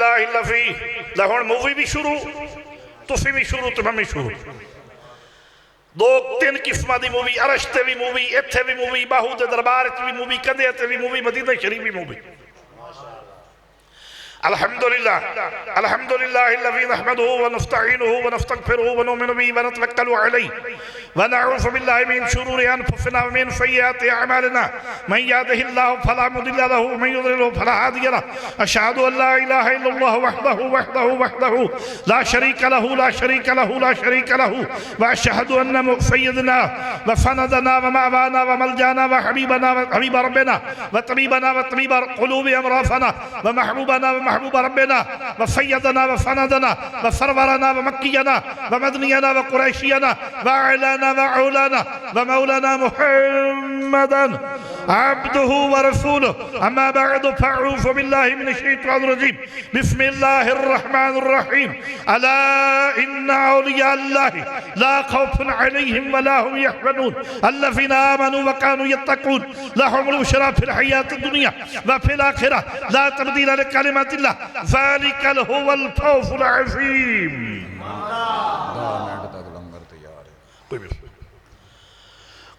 अल्हम्दुलिल्लाह लफी लहुन मूवी भी शुरू तुसी भी शुरू तो मैं भी शुरू दो तीन किस्मां दी मूवी अरश ते भी मूवी इत्थे भी मूवी बाहू दे दरबार च भी मूवी कंधे ते भी मूवी मदीना शरीफ भी मूवी अल्हम्दुलिल्लाह अल्हम्दुलिल्लाह लज़ी नहमदुहु व नस्तईनुहु व नस्तगफिरुहु व नुमिनु बिही व नतवक्कलु अलैहि व नऊज़ु बिल्लाहि मिन शुरूरि अनफुसिना व मिन सय्यिआति अअमालिना मन यहदिहिल्लाहु फला मुदिल्ल लहु व मन युद्लिलहु फला हादिय लहु अशहदु अन ला इलाहा इल्लल्लाह वहदहु ला शरीका लहु व अशहदु अन्न सय्यदना व सनदना व मअवाना व मलजाना व हबीबना व हबीब रब्बिना व तबीब क़ुलूबि अमराफना व महबूबना महबूब रब्बिना व सय्यदना व सनदना व सरवरना व मक्कियना व मदनियना व कुरैशियना व अलाना व औलाना व मौलाना मुहम्मदन अब्दुहु व रसूलुहु अम्मा बअद फअऊज़ु बिल्लाहि मिनश शैतानिर रजीम बिस्मिल्लाहिर रहमानिर रहीम अला इन्ना औलिया अल्लाहि ला खौफुन अलैहिम व ला हुम यहज़नून अल्लज़ीना आमनू व कानू यत्तकून लहुमुल बुशरा फिल हयातिद दुनिया व फिल आखिरह ला तब्दील लिकलिमात ज़ालिकल हुवल फौज़ुल अज़ीम।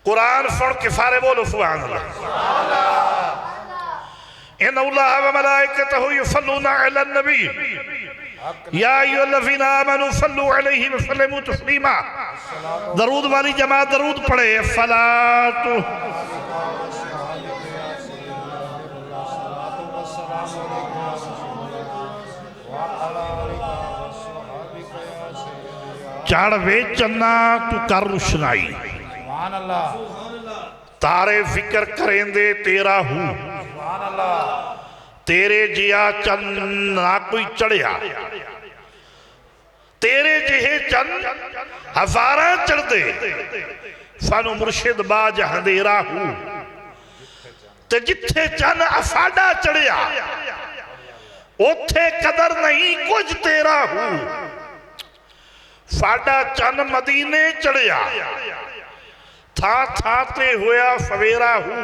कुरान सुन के सारे बोलो सुभान अल्लाह। इन्नल्लाह व मलाइकतहु युसल्लूना अलन नबी या अय्युहल्लज़ीना आमनू सल्लू अलैहि व सल्लिमू तस्लीमा। दरूद वाली जमात दरूद पढ़े। सलातु चढ़ वे चन्ना तू कर रुशनाई तारे फिक्र करेंदे तेरा हूँ तेरे जिया चंद ना कोई चढ़िया तेरे जिहे चंद हजारा चढ़ते सानू मुर्शिद बाज अंधेरा हूँ ते जिथे चंद असाडा चढ़िया उथे कदर नहीं कुछ तेरा हूँ साडा चन मदीने चढ़िया था था ते होया सवेरा हूँ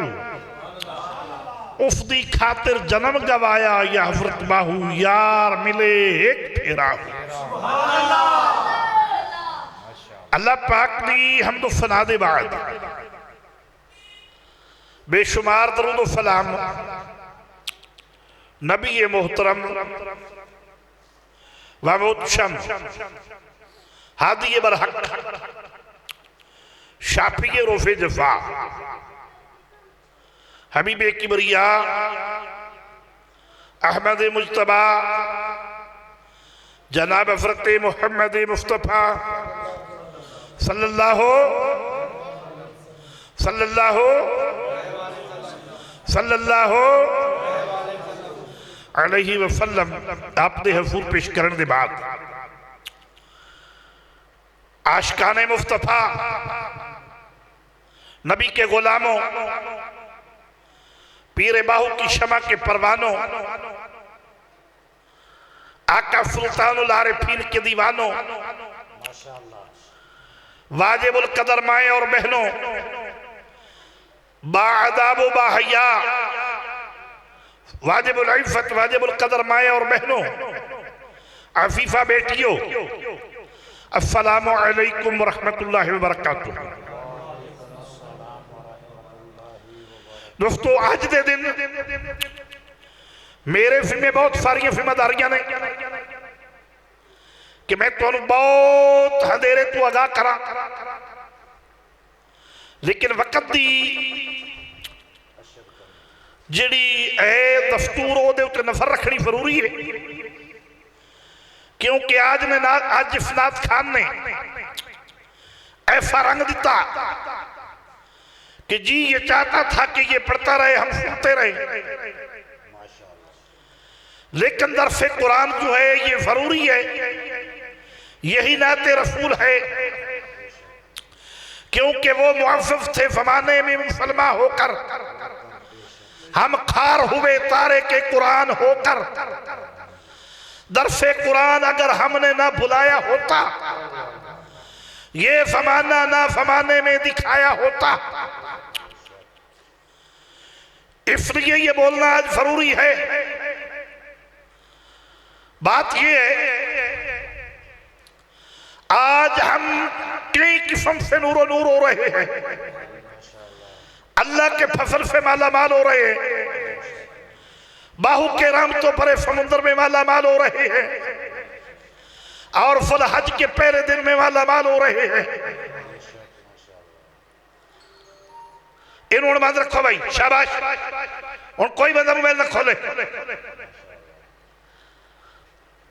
उसदी खातिर जन्म गवाया या हजरत बाहू यार मिले एक फेरा हूँ। अल्लाह पाक दी हमदो सना दे बाद बेशुमार दरूद सलाम नबी मोहतरम व मुतशम हादी बरहक शाफी रोफे जफा हबीब किबरिया अहमद मुज्तबा जनाब हज़रत मुहम्मद मुस्तफ़ा सल्लल्लाहु अलैहि वसल्लम आपने हजूर पेश करने के बाद आशिकाने मुस्तफ़ा नबी के गुलामों पीरे बाहू की शमा के परवानों आका सुल्तानुल आरिफीन के दीवानों वाजिबुल कदर माए और बहनों बाअदाब बाहया वाजिबुल इफ़्फ़त वाजिबुल कदर माए और बहनों अफीफा बेटियों अस्सलामु अलैकुम व रहमतुल्लाहि व बरकातुहू। दोस्तों आज दे दिन मेरे फिल्में बहुत सारी जिम्मेदारियां ने कि मैं तुहानू बहुत अंधेरे तो आगाह करा लेकिन वक्त की जिहड़ी है दस्तूर उहदे उत्ते नफर रखनी जरूरी है क्योंकि आज इफनात खान ने ऐसा रंग दिता कि जी ये चाहता था कि ये पढ़ता रहे हम सुनते रहे लेकिन दरसे कुरान जो है ये जरूरी है यही नाते रसूल है क्योंकि वो मुअज़्ज़ज़ थे ज़माने में मुसलमान होकर हम खार हुए तारे के कुरान होकर दरसे कुरान अगर हमने ना बुलाया होता ये ज़माना ना ज़माने में दिखाया होता इसलिए ये बोलना आज जरूरी है। बात ये है, आज हम कई किस्म से नूरो नूर हो रहे हैं, अल्लाह के फसल से माला माल हो रहे हैं, बाहु के रामतों भरे समुद्र में माला माल हो रहे हैं, और फल हज के पहले दिन में माला माल हो रहे हैं। इन्होंने मान रखो भाई, शाबाश। और कोई बंदा मोबाइल न खोले,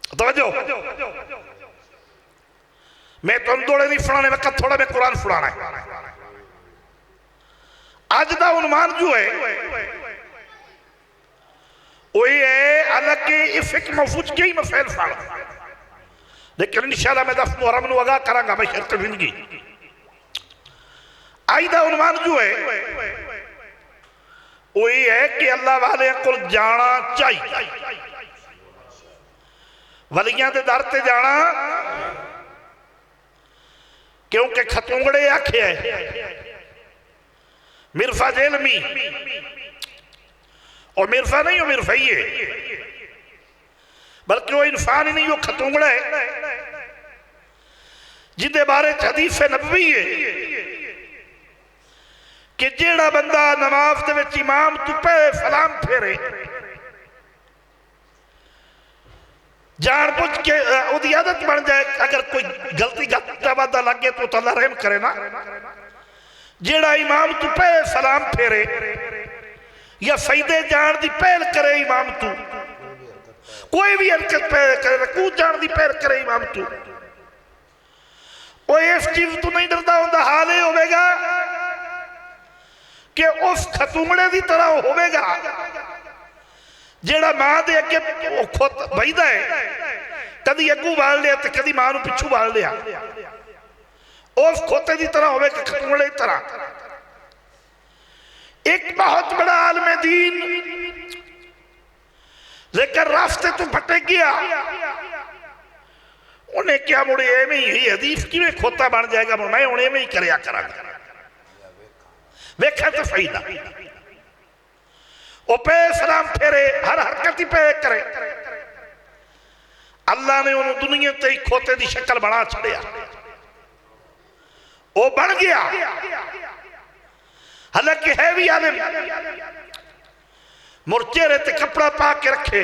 तो मैं तुम दौड़े नहीं सुनाने में, थोड़ा मैं कुरान सुनाना है। आज का उन्मान जो है वही है, हालांकि इस महफूज के ही मसैल फाड़, लेकिन इंशाल्लाह मैं 10 मुहर्रम को आगाह करांगा भाई शर्त जिंदगी। आज का उन्मान जो है वही है कि अल्लाह वाले को जाना चाहिए, वलियां के दर से जाना, क्योंकि खतूंगड़े आखे मिर्फा जेलमी, और मिर्फा नहीं हो मिर्फा ही है, बल्कि वो इंसान ही नहीं, वो खतूंगड़ा है जिंदे बारे हदीस नबवी है कि जेड़ा बंदा नमाज दे विच इमाम तू पहले सलाम फेरे, जान बुझ के उसकी आदत बन जाए, अगर कोई गलती गत्ता वादा लगे तो अल्लाह रहम करे ना, जेड़ा इमाम तू पहले सलाम फेरे या सजदे जान दी पहल करे इमाम तू, कोई भी हरकत पहल करे, रकू जान दी पहल करे इमाम तू, वो इस चीज तू नहीं डरता होता, हाल ये होगा कि उस खतूंगड़े की तरह होगा जेड़ा मां दे अगे खुद बहिदा है, कदी अगू बाल लिया तो कदी मां पिछू बाल लिया, उस खोते की तरह होगा, खतूंगड़े की तरह। एक बहुत बड़ा आलम दीन लेकिन रास्ते तो भटक गया, उन्हें क्या मुड़े एवं ही हदीस किवें खोता बन जाएगा, मैं हूं एवं ही करया करांगा, वेखा तो सही ना, वो पे सलाम फेरे, हर हरकत ही पे करे, अल्लाह ने उन्होंने दुनिया ते खोते की शक्ल बना छड़िया, वो बन गया, हालांकि है भी आलिम, मुरचेरे ते कपड़ा पा के रखे।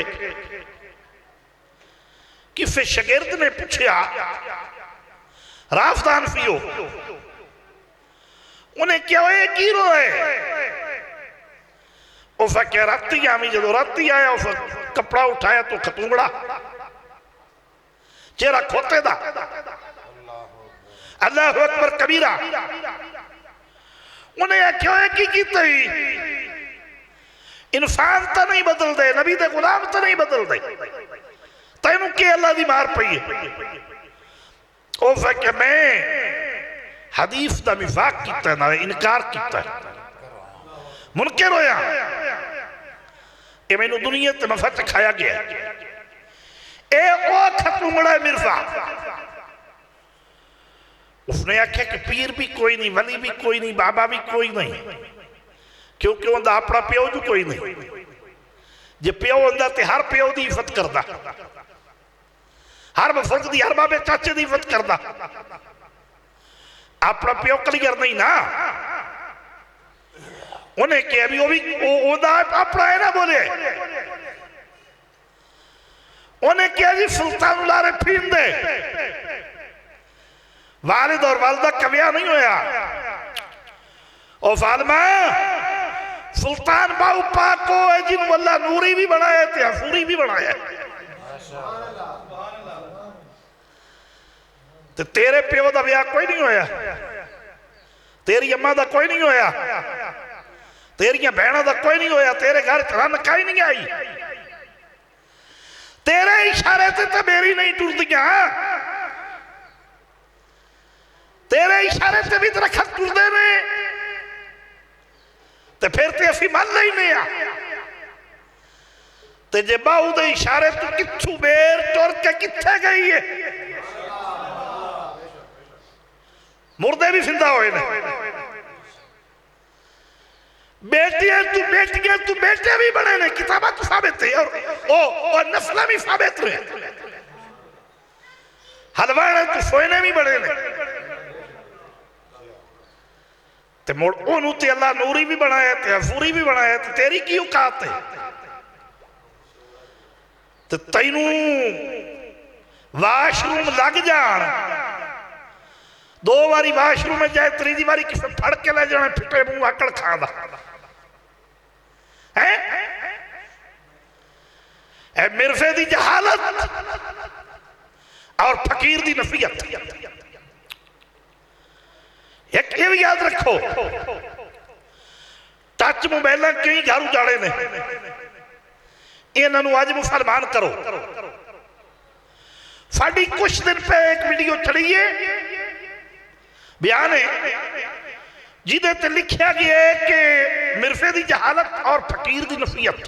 किसी शागिर्द ने पूछा राफदान पियो, उन्हें क्या है की रोए, उस क्या राती आमी, जो राती आया उस कपड़ा उठाया तो खतूंगड़ा, चेहरा खोते दा, अल्लाह अकबर कबीरा। उन्हें आख्या है की इंसान तो नहीं बदल दे, नबी दे गुलाम तो नहीं बदल दे, तेनू के अल्लाह की मार पई है। उस आख्या मैं हदीस का मिजाक किया, ना इनकार किया, मुनकर होया, ये मैनू दुनिया ते मफा चखाया गया, ए ओ खतूंगड़ा मिर्जा। उसने आख्या कि पीर भी कोई नहीं, वली भी कोई नहीं, बाबा भी कोई नहीं, क्योंकि उनका अपना प्यो भी कोई नहीं, जे प्यो होंदा ते हर प्यो की इज्जत करता, हर बजुर्ग की, हर बाबे चाचे की इज्जत करता, अपना प्यो क्लियर नहीं ना। उन्हें क्या भी वो भी अपना है ना, बोले उन्हें क्या जी सुल्तान लारे फीम दे, वालिद और वालदा कविया नहीं होया, और फालमा सुल्तान बाऊ पाको है जिन वल्ला नूरी भी बनाया थे, हफूरी भी बनाया, तो तेरे प्यो का ब्याह कोई नहीं होया, तेरी अम्मा का कोई नहीं होया, तेरिया बहनों का कोई नहीं होया, तेरे घर रन कहीं नहीं आई, तेरे इशारे से तो मेरी नहीं टुरदियां, तेरे इशारे से भी दरखत टुरदे ने, तो फिर तो असी मन लेने आ, तो जे बाहू के इशारे तो किथू बेर टुर के किथे गई है, मुर्दे भी जिंदा होए ने, बेटियां तू बेटे भी बने ने, किताबा तो साबित है, और नस्ल भी साबित है। हलवाने तो सोने भी बड़े ने ते मुड़ ओनू ते अल्लाह नूरी भी बनाया ते अफूरी भी बनाया ते तेरी की औकात है ते तैनू वाशरूम लग जान दो बारी वाशरूम में जाए तीजी बारी किसी फड़ के ले जाना फिटे मुंह आकड़ खादा है मिर्फे दी जहालत और फकीर दी नफियत। एक ये भी याद रखो टच मोबाइल कई घर उजाड़े ने इन्हों अज मुसलमान करो। साड़ी कुछ दिन पे एक वीडियो चढ़ी है बयान है जिदे ते लिखा गया है कि मिर्फे दी जहालत और फकीर दी नफियत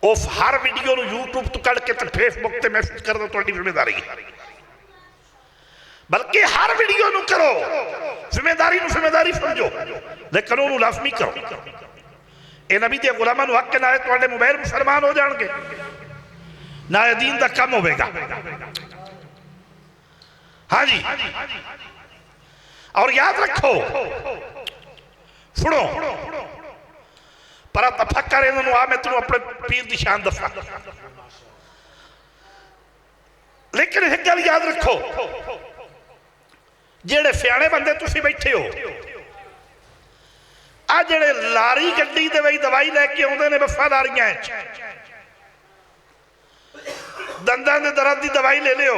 उस हर वीडियो यूट्यूब तो कड़ के फेसबुक से मैसेज कर दो तुहाडी जिम्मेदारी बल्कि हर वीडियो करो जिम्मेदारी जिम्मेदारी समझो लेकिन उन्होंने लाजमी करो। ये नबी के गुलामां हक के नाले तुहाडे मोबाइल मुसलमान हो जाएंगे ना दीन का कम होगा। हाँ जी और याद रखो सुनो पर तफक्कर इन्होंने आ मैं तेनों अपने पीर की शान दसा लेकिन एक गल याद रखो जेड़े सियाने बंदे तुसी बैठे हो आ जेड़े लारी गड्डी दे वही दवाई लैके आउंदे ने वफादारियां दंदां दे दर्द की दवाई ले लियो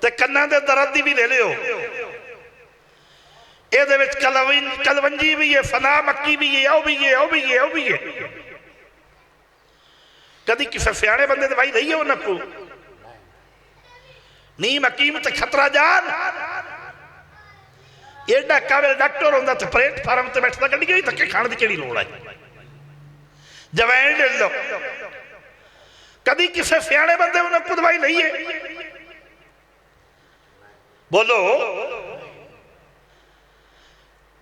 ते कन्नां दे दर्द की भी ले लियो ਇਹਦੇ ਵਿੱਚ ਕਲਵੰਜੀ भी है फना मक्की भी है ਉਹ भी है ਉਹ भी है ਉਹ भी है कदी किसी सियाने बंदे दवाई लई है उन्होंने को नीम हकीम ते खतरा जान एडा काबिल डॉक्टर होंदा ते प्लेटफार्म ते बैठदा गड्डी ही धक्के खाने की केड़ी लोड़ है जवैन ले लो कदी किसी सियाने बंदे उन्होंने को दवाई लई है बोलो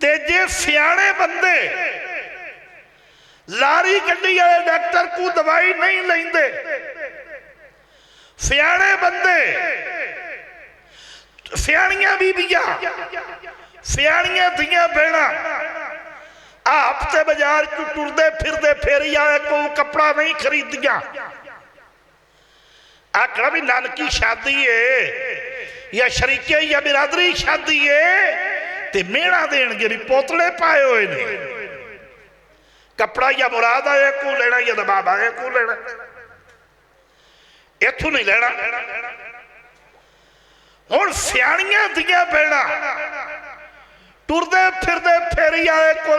ते जे सियाने बंदे लारी गड्डी वाले डॉक्टर को दवाई नहीं लेंदे सियाने बंदे सियाणियां बीबियां सियाणियां धियां भैणां आप ते बाजार चू टुरदे फिरदे फेरी आए को कपड़ा नहीं खरीदिया आखना भी नानकी शादी है या शरीके या बिरादरी शादी है ते मेहना देंगे भी पोतले पाए हुए ने कपड़ा या मुराद आए को लेना या दबाब आए को लेना इथों नहीं लेना हुण सियाणियां दियां भैणां टुरदे फिरदे फेरी आए को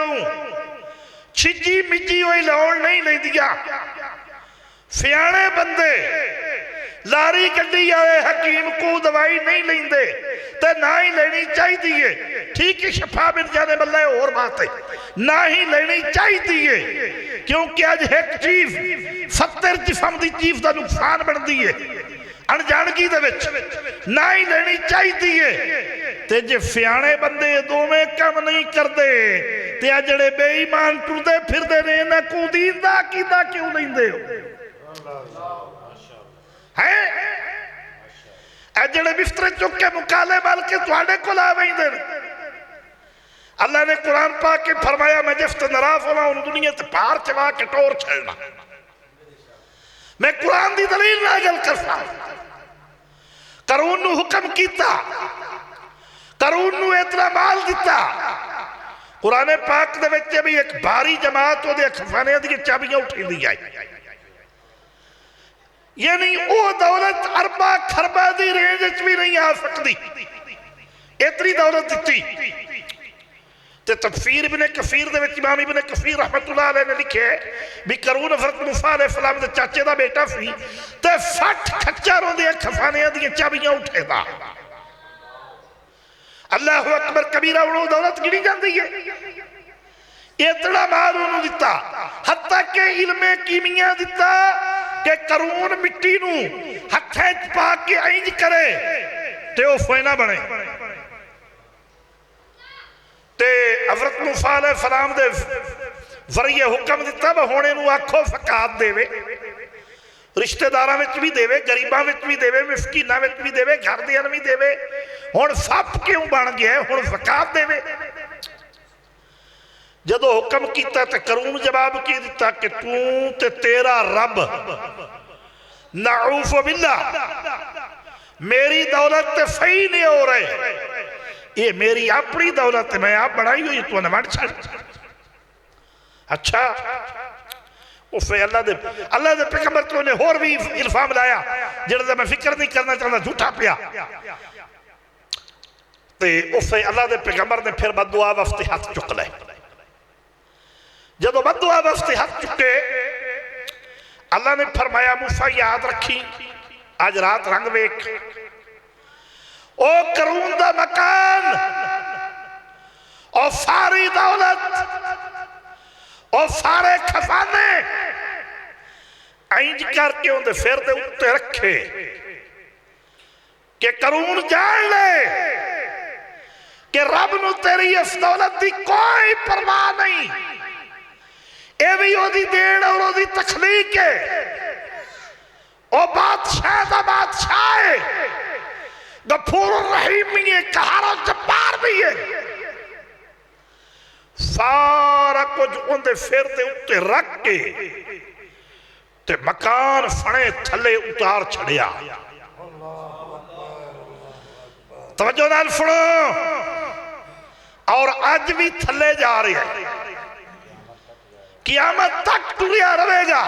छिजी मिजी हुई लाउण नहीं लैंदियां सियाणे बंदे लारी गड्डी आए हकीम को दवाई नहीं लेंदे ते ना ही लेनी चाहिए ठीक है शफा मिल जाने बल्ले और बात है ना ही लेनी चाहिए क्योंकि अज एक चीज 70 जिस्म की चीज का नुकसान बनती है अनजानगी दे विच ना ही लेनी चाहिए ते जे सियाणे बंदे दोवें काम नहीं करते ते आ जिहड़े बेईमान टुरदे फिरदे ने इन्हां को दीन दा अकीदा क्यों लैंदे हो है जड़े बिस्तरे चुक के मुकाले बल के तुहाडे कोल आ वैंदे ने अल्लाह ने कुरान पाक के फरमाया मैं जिफ्त नराफ होना उन दुनिया ते पार चला के टोर छड़ना मैं कुरान दी दलील नाल गल करदा करून नू हुक्म कीता करून नू इतना माल दिता कुरान पाक दे विच भी एक भारी जमात ओदे खजाने दी चाबियां उठींदी है यानी वो दौलत अरबा खरबा की रेंज भी नहीं आ सकती इतनी दौलत दी ते तफसीर इब्ने कसीर दे विच इमाम इब्ने कसीर रहमतुल्लाह अलैह ने लिखे भी करून हज़रत मूसा अलैहिस्सलाम दे चाचे दा बेटा सी ते 60 खच्चरों दे खजाने दी चाबियां उठेदा अल्लाह अकबर कबीरा उन्हों दौलत गिनी जाती है इतना माल उन्होंने दिता हत्ता के इल्मे कीमिया दिता कि करून मिट्टी नू हथे च पा के इंज करे ते ओ फैना बने ते हज़रत मूसा अलैहिस्सलाम दे जरिए हुक्म दिता वा हुण इहनूं आखो ज़कात देवे रिश्तेदारां विच भी देवे, गरीबां विच भी देवे, मिसकीनां विच भी देवे, घर दियां भी देवे। हुण सप क्यों बन गया? हुण ज़कात देवे। जदों हुक्म किया तो करून जवाब की दिता कि तू ते तेरा रब नाऊफ बिल्ला मेरी दौलत ते सही नहीं हो रहे, ये मेरी अपनी दौलत मैं आप बनाई हुई, तू वंड छड़। अच्छा उस अल्लाह दे पैगंबर तो ने होर भी इल्जाम लाया जिहड़ा मैं फिक्र नहीं करना चाहता, झूठा पिया। ते उस अल्लाह दे पैगंबर ने फिर बददुआ वास्ते हाथ चुक ले। जदों बददुआ वास्ते हाथ चुके अल्लाह ने फरमाया मूसा याद रखी आज रात रंग वेख, ओ करून दा मकान और सारी दौलत और सारे खजाने इंज करके उनके सिर के उत्ते रखे कि करून जान ले कि रब नूं तेरी इस दौलत की कोई परवाह नहीं, ये भी ओदी देन और ओदी तखलीक है। ओ बादशाह दा बादशाह है, गफूर रहीम भी है, कहार जब्बार भी है। सारा कुछ उनके सिर के उत्ते रख के ते मकान फणे थले उतार छड़िया। तवज्जो नाल सुनो, और अज भी थले जा रहे हैं, कियामत तक टुरिया रहेगा।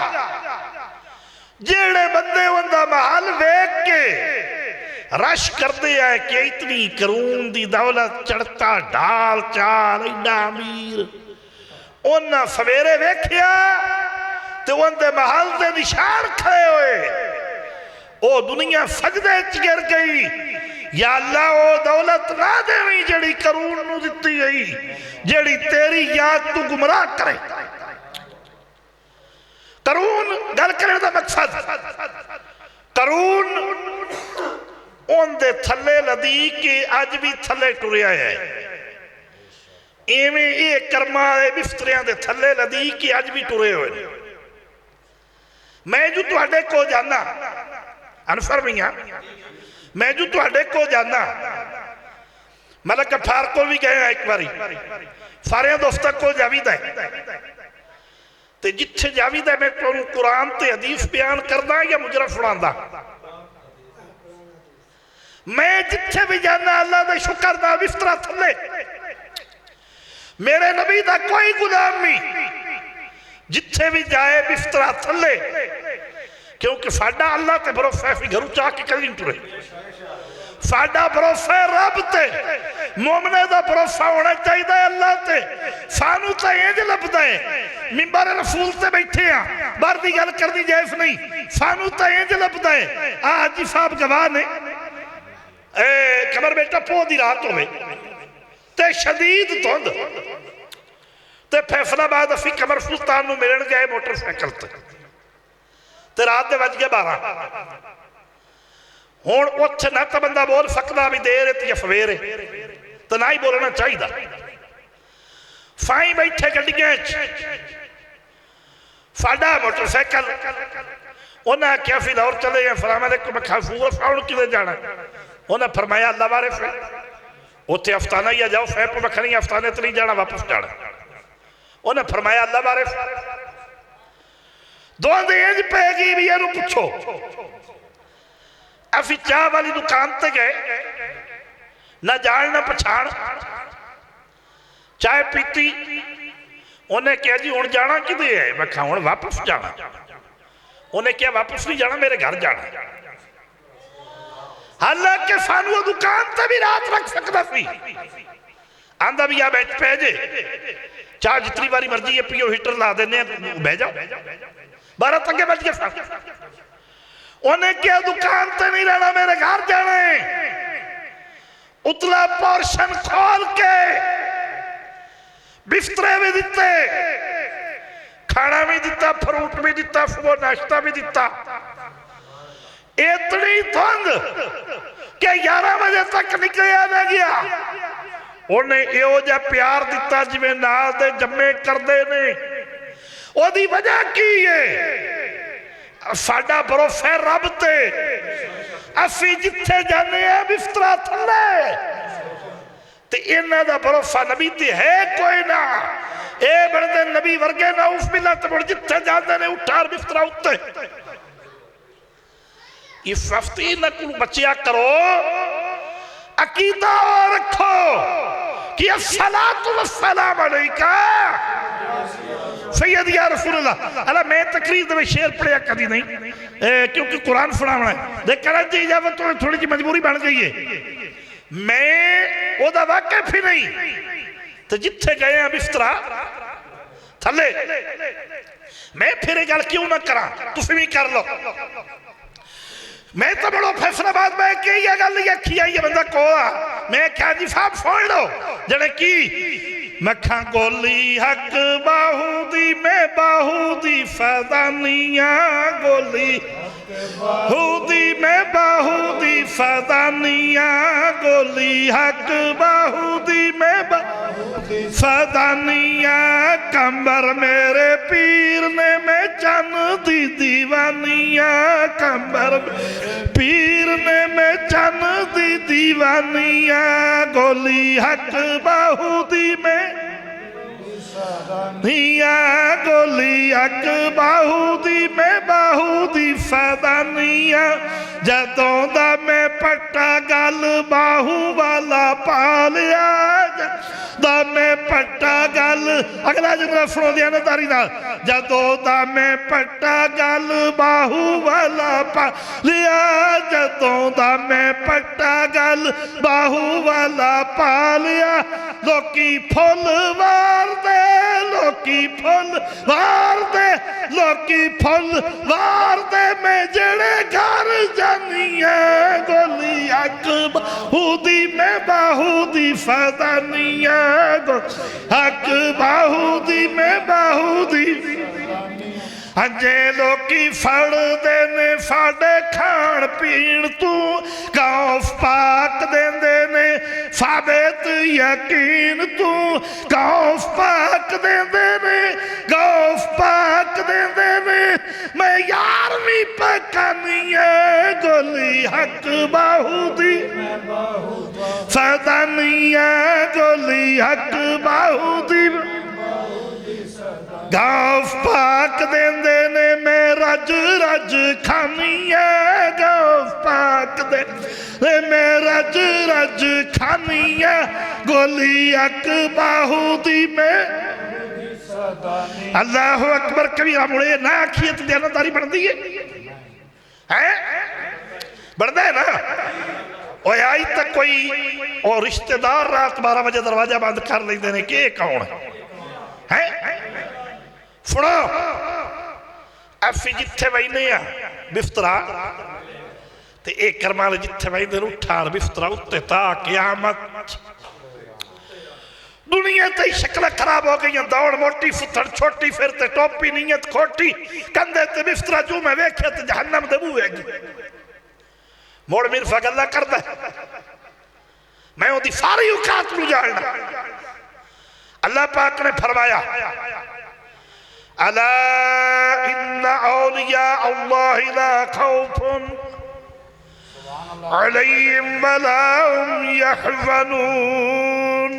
जेड़े बंदे उनका महल वेख के रश करते हैं कि इतनी करून दी दौलत, चढ़ता ढाल चाल, एडा अमीर, उन्हें सवेरे वेख्या तो उनके महल के निशान खड़े हुए, वो दुनिया सजदे च गिर गई। या अल्लाह वो दौलत ना देवी जड़ी करून नूं दित्ती गई, जड़ी तेरी याद तू गुमराह करे। करून गल करने का मकसद, करून उनके थले लदी के अज भी थले टुरिया है। इवें ये कर्मा बिस्तरियां दे थले लदी के अज भी टुरे हुए। मैं जो तुहाडे को जाना अनसर भी हाँ, मैं जो तुहाडे को जाना मतलब गफ्फार को भी गए एक बारी, सारे दोस्तों को जावीदा है ते जिथे जावीदा मैं तुहानू कुरान ते हदीस बयान करदा या मुजरा सुनांदा। मैं जिथे भी जाना अल्लाह दे शुक्र दा बिस्तरा थले, मेरे नबी दा कोई गुलाम नहीं, जिथे भी जाए बिस्तरा थले, क्योंकि साडा अल्लाह ते भरोसा है, घरों चाह के कभी नहीं टुरे। साडा भरोसा है रब ते, मोमने दा भरोसा होना चाहिए अल्लाह ते। सानू तो इंज लभदा है मिंबर रसूल ते बैठे हैं, बाहर की गल करनी जायज नहीं, सानू तो इंज लभदा है। हाजी साहब गवाह ने, कमर बेटा पो दी रात होवे ते शदीद धुंध ते फैसलाबाद असी कमर सुल्तान नूं मिलन गए मोटरसाइकिल ते रात दे वज गए 12। हुण उत्थे ना तो बंदा बोल सकता भी देर है या सवेर है, तो ना ही बोलना चाहिए। साई बैठे गड्डियां साडा मोटरसाइकिल, उन्हें आख्या फिर लाहौर चले हैं फलाम मैं खाफूर साउंड किधर जाना, उन्हें फरमाया अल्लाह बारे उत्थे अफताना ही आ जाओ, फैप वखनी अफताने तो नहीं जाना, वापस जाना। उन्हें फरमाया अल्लाह बारे दो इंज पैगी भी इहनूं पुछो। असी चाह वाली दुकान ते गए, ना जान ना पछाण, चाय पीती, उन्हें कहा जी हुण जाना किधे है, मैं कहा हुण वापस जाना। उन्हें कहा वापस नहीं जाना, मेरे घर जाना। हालांकि सानू दुकान ते भी रात रख सकता सी, आंदा भी आ बैठ पै जे, चाह जितनी बारी मर्जी है पियो, हीटर ला देने बह जाओ, 12 तंगे बज गए। उन्हें क्या दुकान ते नहीं रहना, मेरे घर जाना है। उतला पोर्शन खोल के बिस्तरे भी दिते, खाना भी दिता, फ्रूट भी दिता, सुबह नाश्ता भी दिता। इतनी धुंध कि 11 बजे तक निकलिया ना गया। उन्हें इहो जिहा प्यार दिता जिवें नाल दे जम्मे करदे ने। ओदी वजह की है? साडा भरोसा है रब ते, असी जिथे जाने बिस्तरा थले ते इन्हां दा भरोसा नबी ते है कोई ना। ये बनते नबी वर्गे ना उस बिला ते जिथे जाते ने उठार बिस्तरा उत्ते। इस वक्त इन्हां बचिया करो, अकीदा रखो कि अस्सलातु वस्सलाम अलैका सैयद या रसूलल्लाह। अल्लाह मैं तकरीर दे शेर पढ़िया कभी नहीं क्योंकि कुरान सुनावना है। देख कर जी इजाजत तो थोड़ी जी मजबूरी बन गई है। मैं ओदा वाकिफ ही नहीं तो जिथे गए हैं बिस्तरा थले मैं फिर गल क्यों ना करा, तुम भी कर लो। मैं तो बड़ो फैसलाबाद में कही गल आखी आई है बंदा को मैं क्या जी साहब फोड़ लो जने की मखा गोली हक बाहू दी मैं बाहू दी फैदानिया गोली बाहू दी मैं बाहू दी फैदानिया गोली हक बाहू दी मैं फैदानिया कंबर मेरे पीर ने मैं चन दी दीवानिया कंबर पीर ने मैं चन दी दीवानिया गोली हक बाहू दी मैं निया गोली हक बाहू दी मैं बाहू दी फैदानिया जदों दा मैं पट्टा गल बाहू वाला पालिया दा मैं पट्टा गल अगला जुमला सुनो ध्यानदारी नाल जदों दा मैं पट्टा गल बाहू वाला पालिया जदों दा मैं पट्टा गल बाहू वाला पालिया लोकी फुल वार दे लोकी फुल वार दे लोकी फुल वार दे मैं जेड़े घर जानी है गोली हक बाहू दी मैं बाहू दी फैदानिया हक बाहू दी मैं बाहू दी अजे लोकी फड़दे ने साडे खाण पीण तू गौफ पाक देंदे ने साबित यकीन तू गौफ पाक देंदे ने गौफ पाक देंदे ने मैं यारवीं पकानी है गोली हक बाहू दी फैदानिया गोली हक बाहू दी गौफ पाक देंदे ने मैं रज रज खानी है गौफ पाक दे मैं रज रज खानी है गोली अक बाहू दी में अल्लाह अकबर कबीरा मुड़े ना आखिए तो दयानतदारी बनती है बनता है ना। और आई तक कोई और रिश्तेदार रात 12 बजे दरवाजा बंद कर लेंदे ने कि कौन है सुनो असी जिथे बहने बिस्तरा ते एक करमाल जिथे बहते उठार बिस्तरा उत्ते ता क़यामत दुनिया ते शक्ल खराब हो गई दौड़ मोटी फुथड़ छोटी फिर ते टोपी नीयत खोटी कंधे ते बिस्तरा जू मैं वेख्या ते जहन्नम दे बूहेगी मोड़ मिर्फा गल्ला करदा मैं ओदी सारी औकात नूं जानदा। अल्लाह पाक ने फरमाया अला इन्ना औलिया अल्लाह ला खौफुन अलैहिम वला हुम यहज़नून।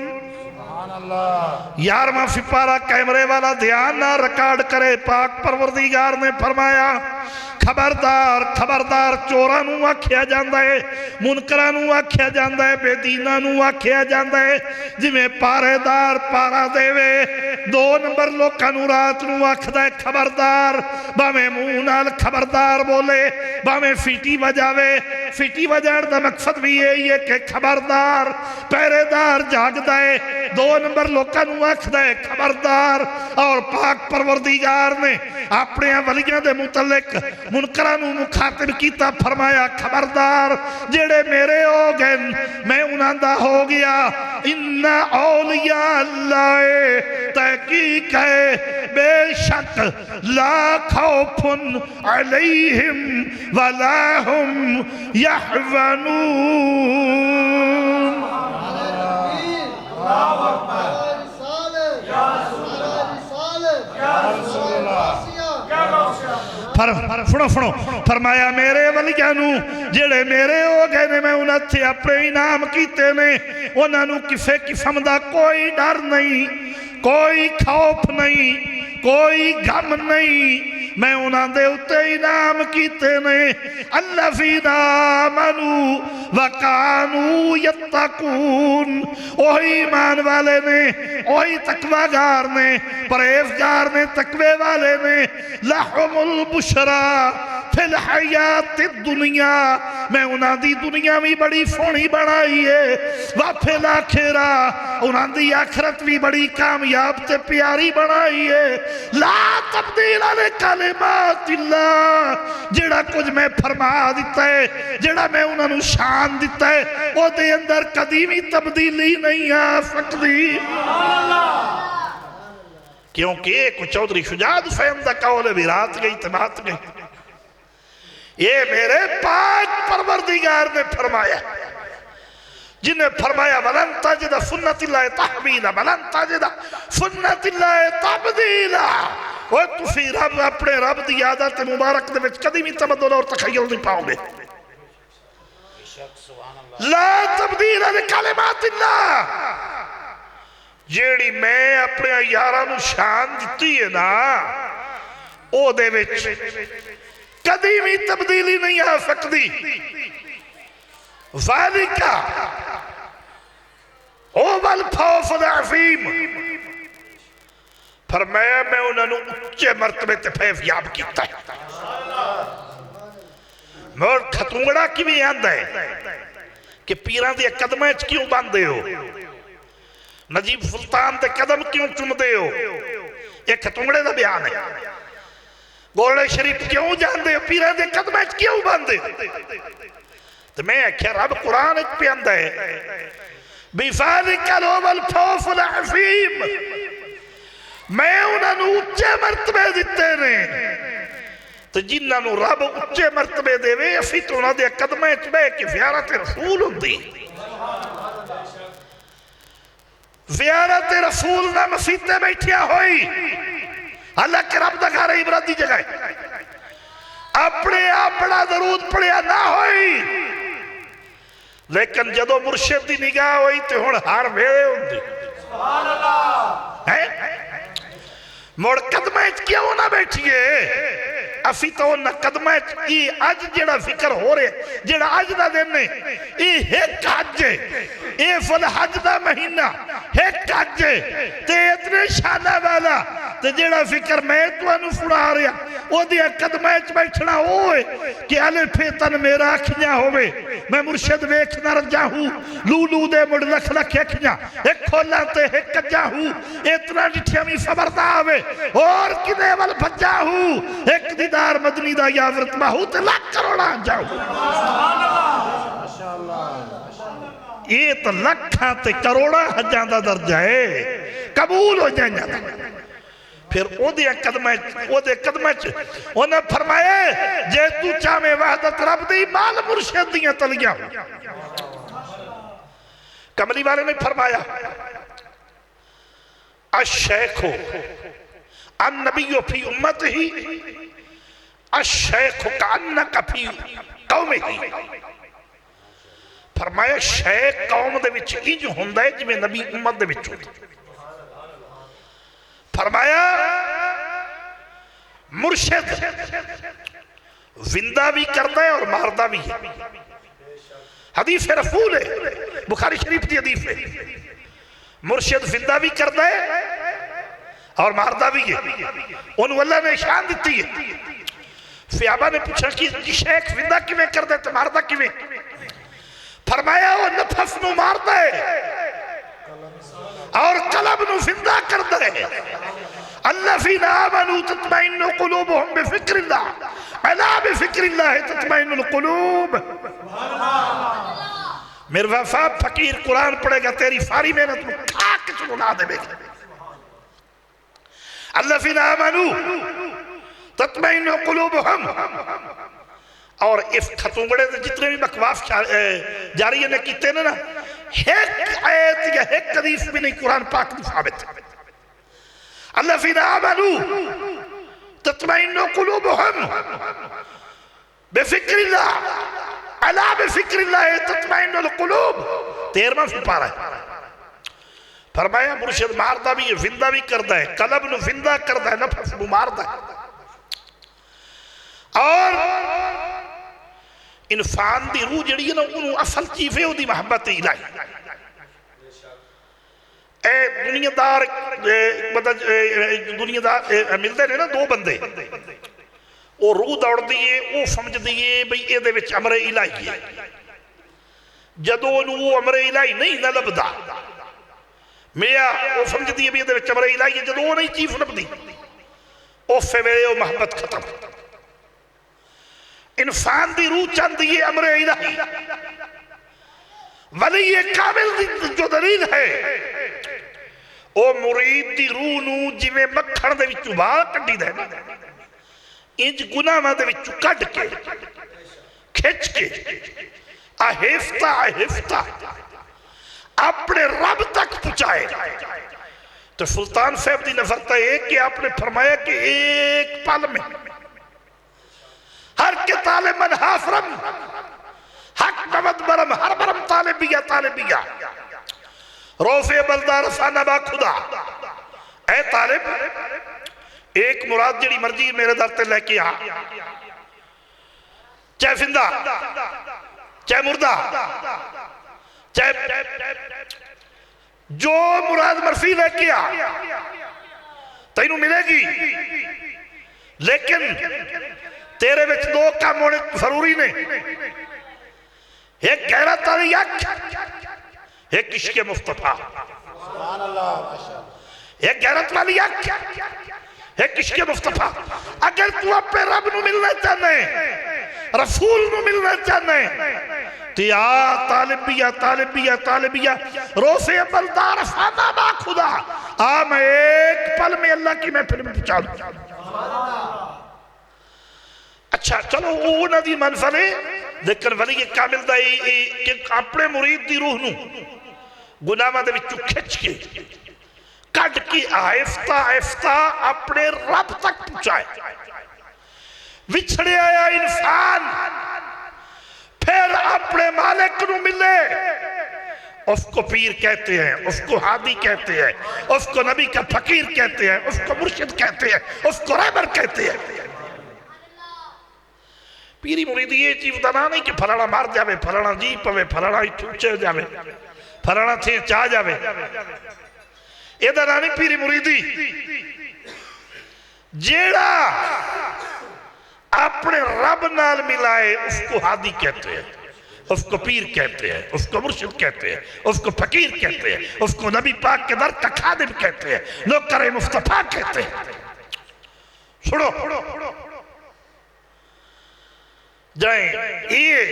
यारवां सिपारा कैमरे वाला ध्यान ना रिकॉर्ड करे। पाक परवरदिगार ने फरमाया खबरदार खबरदार चोरां नूं आख्या जांदा है मुनकरां नूं आख्या जांदा है बेदीनां नूं आख्या जांदा है जिवें पारेदार पारा देवे 2 नंबर लोकां नूं रात नूं आखदा है खबरदार भावें मूंह नाल खबरदार बोले भावें फीटी वजावे। फीटी वजाण दा मकसद भी यही है कि खबरदार पहरेदार जागदा है 2 नंबर लोकां नूं आखदा है खबरदार। और पाक परवरदिगार ने अपने वलियां दे मुतल्लिक मुनकरां नूं मुखातिब कीता फरमाया खबरदार जेड़े मेरे हो गए मैं उन्हां दा हो गया। इन्ना औलिया अल्लाह तहकीक है बेशक ला खौफुन अलैहिम वला हुम यहज़नून। पर सुनो सुनो फरमाया मेरे वलियां नू जेड़े मेरे हो गए ने मैं उन्हें अपने इनाम कीते ने उन्होंने किसी किस्म का कोई डर नहीं, कोई खौफ नहीं, कोई गम नहीं। मैं उन्होंने उत्ते इनाम कीते ने अल्लज़ीना आमनू वकानू यत्तकून, वही ईमान वाले ने, वही तकवागार ने, परहेजगार ने, तकवे वाले ने। लहुमुल बुशरा फिल हयात दुनिया, मैं उन्होंने दुनिया भी बड़ी सोहनी बनाई है, व फिल आखिरा उन्होंने आखरत भी बड़ी कामयाब ते प्यारी बनाई है। ला तब्दील ले कलिमातिल्लाह, जेड़ा कुछ मैं फरमा दिता है, जेड़ा मैं उन्होंने शान दिता है, उसके अंदर कदी भी तब्दीली नहीं आ सकती। क्योंकि एक चौधरी शुजात फहम का कौल है, रात गई तो बात गई। ये मेरे पाक परवरदिगार ने फरमाया, जिन्हें फरमाया वलन तजिद सुन्नतिल्लाह तहवीला, वलन तजिद सुन्नतिल्लाह तब्दीला। वो तुसी रब अपने रब की आदत मुबारक दे विच कदी भी तबद्दुल और तखय्युल नहीं पाओगे। ला तब्दील लिकलिमातिल्लाह, जेड़ी मैं अपने यारां नूं शान दिती है ना, ओदे विच कदी भी तब्दीली नहीं आ सकती। ज़ालिका हुवल फौज़ुल अज़ीम, फरमाया मैं उन्होंने उच्चे मरतबे ते फैज़याब किया है। मोर खतूंगड़ा किवें आंदा है कि पीरां दे कदमां च क्यों बांधे हो, नजीब सुल्तान दे कदम क्यों चुमदे हो, ये खतूंगड़े दा बयान है। गोले शरीफ क्यों जाते हो, पीरां दे कदमां च क्यों बांधे हो? तो मैं आख्या रब कुरान पे आंदा है बिज़ालिकल हुवल फौज़ुल अज़ीम, मैं उन्होंने उच्चे मरतबे दिते ने। तो जिन्होंने रब उच्चे मरतबे देवे, असीं तो उन्होंने कदमां च बह के ज़ियारत रसूल हुंदी। ज़ियारत रसूल ना मसीते बैठिया होई, हालांकि रब दा घर इबरत दी जगह है, अपने आप बड़ा दरूद पढ़िया ना होई, लेकिन जदों मुर्शिद की निगाह हुई तो हुण हर वेले हुंदी है। मुड़ कदमां च क्यों ना बैठिए, असी तो उन्हां कदमां च अज जिहड़ा जिक्र हो रहा, जिहड़ा अज दा दिन है, ये एक हज है, ये फुल हज दा महीना एक हज है ते इतने शाना वाला, ते जिहड़ा जिक्र मैं तुहानू सुना रहा ओदियां कदमां च बैठना ओ है कि अले फेतन मेरा अखियां होवे, मैं मुर्शिद वेख न रजाहूं, लूलू दे मुड़ लख लख अखियां, एक खोला ते एक कजाहूं, इतना डिठिया भी खबरदा आवे और किदे वल भजाहूं, एक दीदार मदनी दा यावरत बाहू ते लाख करोड़ा जाऊं। ये तो लखा ते करोड़ा हजां दा दर्जा है, कबूल हो जाएगा। फिर ओदे कदमां च उन्हें फरमाया जे तू चाहे वहदत रब दी माल मुर्शिद दियां तलियां। कमली वाले ने फरमाया अश-शेखो अन-नबिय्यु फी उम्मतिही अश-शेखु कअन्नका फी कौमिही। फरमाया शेख कौम दे विच इंज हुंदा है जिवें नबी उम्मत दे विच हुंदा। फरमाया मुर्शिद जिंदा भी करता है और मारदा भी है। हदीस रसूल है, बुखारी शरीफ की हदीस है। मुर्शिद जिंदा भी करता है और मारदा भी है, उन्होंने अल्लाह ने शान दी है। सहाबा ने पूछा कि शेख जिंदा किवें करता है तो मारदा किवें? फरमाया वो नफस नू मारदा है और कलब नू जिंदा करता है। अल्लज़ीना आमनू तत्मइन्नु कुलूबुहुम बिज़िक्रिल्लाह अला बिज़िक्रिल्लाह तत्मइन्नुल कुलूब। मिर्ज़ा साहब फकीर कुरान पढ़ेगा तेरी सारी मेहनत को खा के सुना देगा। अल्लज़ीना आमनू तत्मइन्नु कुलूबुहुम। और इस खतुंगड़े से जितने भी बकवास जारी ने किते ने ना, एक आयत या एक हदीस भी नहीं कुरान पाक में साबित। अल्लज़ीना आमनू तत्मइन्नु कुलूबुहुम बिफ़िक्रिल्लाह अला बिफ़िक्रिल्लाह तत्मइन्नुल कुलूब। 13वां पारा है। फरमाया मुर्शिद मारदा भी है, जिंदा भी करता है, कलब नूं जिंदा करता है, नफ्स नूं मारदा है। और इंसान दी रूह जिहड़ी है ना उन्होंने असल चीज है उसकी मोहब्बत इलाही। दुनियादार मतलब दुनियादार मिलते ने ना दो बंदे, वो रूह दौड़ती है, वो समझती है बई ये अमरे इलाही है। जदों वो अमरे इलाही नहीं ना लभदा मिया वो समझती है भी ये अमरे इलाही है। जदों वो नहीं चीज लभदी उस वेले वो मोहब्बत खत्म। इंसान की रूह चाहती है अमरे इलाही। वली ये काबिल जो दलील है वो मुरीद की रूह नूं जिवें मक्खण दे विचों बाल कड्डी दे ना इंज गुनाहां दे विचों कढ के खिंच के आहिस्ता आहिस्ता अपने रब तक पहुंचाए। तो सुल्तान साहब की नफरत है कि आपने फरमाया कि एक पल में हर के ताले मन हाफरम हक नवद बरम हर बरम तालिबिया तालिबिया रोफे बलदार फानबा खुदा। ए तालिब एक मुराद जिहड़ी मर्जी मेरे दर ते लेके आ, चाहे जिंदा चाहे मुर्दा चाहे जो मुराद मर्जी लेके आ तेनू मिलेगी। लेकिन तेरे विच दो काम होने जरूरी ने, एक गैरत वाली अख, एक इश्क मुस्तफा। एक गैरत वाली अख, एक इश्क मुस्तफा। अगर तू अपने रब नू मिलना चाहना है, रसूल नू मिलना चाहना है तो आ तालिबिया तालिबिया तालिबिया रोसे बलदार फादा बा खुदा आ मैं एक पल में अल्लाह की महफिल में पहुंचा दूं। अच्छा चलो वो उन्होंने मनफल है, लेकिन वली कामिल दा कि अपने मुरीद की रूह नूं गुनाहां दे विचों खिंच के कढ के आहिस्ता आहिस्ता अपने रब तक पहुंचाए। विछड़े आया इंसान फिर अपने मालिक नूं मिले, उसको पीर कहते हैं, उसको हादी कहते हैं, उसको नबी का फकीर कहते हैं, उसको मुर्शिद कहते हैं, उसको रहबर कहते हैं। पीरी मुरीदी ये चीज का ना नहीं कि फलाना मार जाए, फलाना जी पवे, फलाना चूचे जाए, फलाना थे चाह जाए, एदा ना नहीं पीरी मुरीदी। जेड़ा अपने रब नाल मिलाए उसको हादी कहते हैं, उसको पीर कहते हैं, उसको मुर्शिद कहते हैं, उसको फकीर कहते हैं, उसको नबी पाक के दर का खादिम कहते हैं, नौकर मुस्तफा कहते हैं। सुनो जाए ये